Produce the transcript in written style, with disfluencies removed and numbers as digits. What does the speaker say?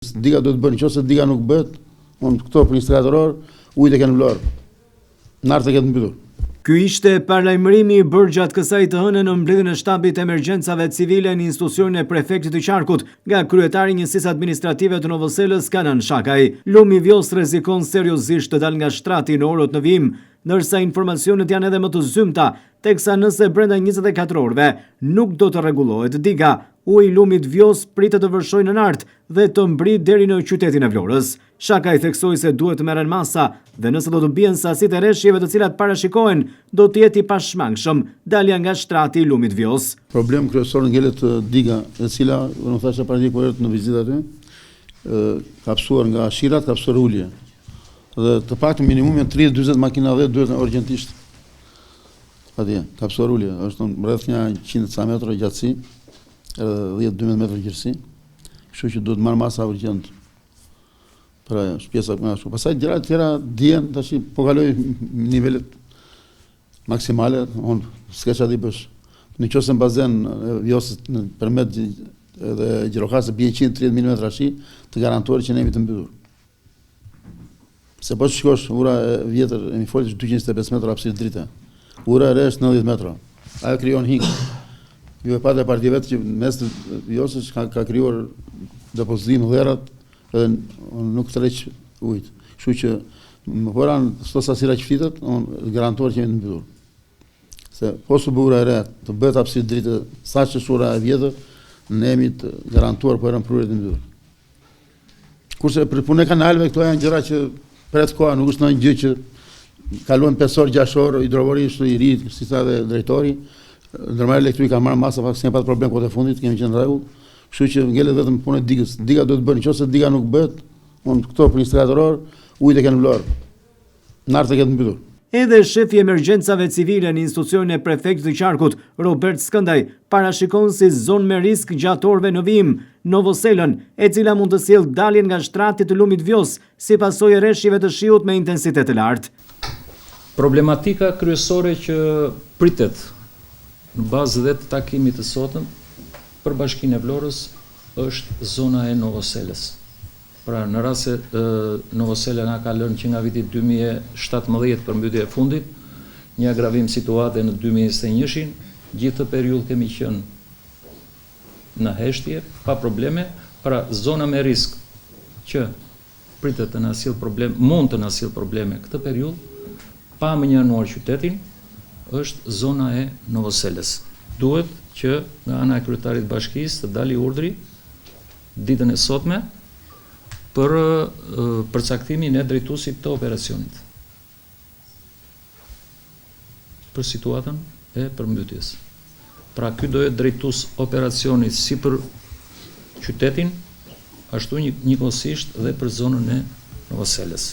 Diga do të bënë, nëse diga nuk bëhet, unë këto për një stratëror, ujtë e kanë vlerë. Nartë e këtë mbytur. Ky ishte parlajmërimi i bërë gjatë kësaj të hënën në mbledhjen e shtabit të emergjencave civile në institucionin e prefektit të Qarkut nga kryetari i njësisë administrative të Novoselës Kanan Shakaj. Lumi Vjos rrezikon seriozisht të dalë nga shtrati në orët në vijim, ndërsa informacionet janë edhe më të zymta, teksa nëse brenda 24 orëve nuk do të rregullohet diga, uji Lumit Vjos pritet të vërshojë në nart dhe të mbrit deri në qytetin e Vlorës. Shakaj theksoi se duhet të merren masa dhe nëse do të bien sasitë e rreshjeve të cilat parashikohen, do të jetë i pashmangshëm dalja nga shtrati i Lumit Vjos. Problem kryesor ngelet diga, e cila, unë thashë para një kohë në vizitë aty, ka psuar nga shirat, ka psuar ulje. Dhe të paktën minimumi 30-40 makina dhe duhet urgjentisht. Atje, ka psuar ulje, është rreth një 100 metra gjatësi, edhe 10-12 metra gjërësi, kështu që duhet marrë masa urgjent për shpjesa më ashtu. Pastaj gjërat tjera dihen tash, po kaloj nivelet maksimale, unë s'ka çfarë di bësh. Nëse në bazen Vjosës përmet edhe Gjirokasë bie 130 mm shi, të garantuar që ne jemi të mbytur. Se po shikosh ura e vjetër, e mi folë 225 metra hapësirë drite. Ura e re është 90 metra. Ajo krijon hing. Ju e patë parti vetë që mes të Vjosës ka krijuar depozitim dherrat edhe nuk tërheq ujit. Kështu që më poran sto sasira që flitet, unë garantuar që jemi të mbytur. Se po su ura e re, të bëhet hapësirë drite, saqë ura e vjetër, ne jemi të garantuar po erën prurit të mbytur. Kurse për punë e kanaleve, këto janë gjëra që pret koha, nuk është ndonjë gjë që kaluan 5 orë, 6 orë, hidrovari është i ri, si sa dhe drejtori. Ndërmarrja elektrike ka marrë masa, pak s'kemi pas problem kohë të fundit, kemi qenë në rregull. Kështu që ngelet vetëm punë e digës. Diga do të bënë, nëse diga nuk bëhet, unë këto për një stratëror, ujtë e kanë vlerë. Nartë e këtë mbytur. Edhe shefi i emergjencave civile në institucionin e prefektit të Qarkut, Robert Skëndaj, parashikon si zonë me risk gjatë orëve në vijim Novoselën, e cila mund të sjellë daljen nga shtrati të Lumit Vjos si pasojë e rreshjeve të shiut me intensitet të lartë. Problematika kryesore që pritet në bazë dhe të takimit të sotëm për Bashkinë e Vlorës është zona e Novoselës. Pra në rast se Novosela na ka lënë që nga viti 2017 për mbytje e fundit, një agravim situate në 2021, gjithë të periudhë kemi qenë në heshtje, pa probleme, pra zona me risk që pritet të na sjellë problem, mund të na sjellë probleme këtë periudhë, pa më njohuar qytetin, është zona e Novoselës. Duhet që nga ana e kryetarit bashkisë të dali urdhri ditën e sotme për përcaktimin e drejtuesit të operacionit për situatën e përmbytjes. Pra ky do jetë drejtues operacionit si për qytetin, ashtu njëkohësisht dhe për zonën e Novoselës.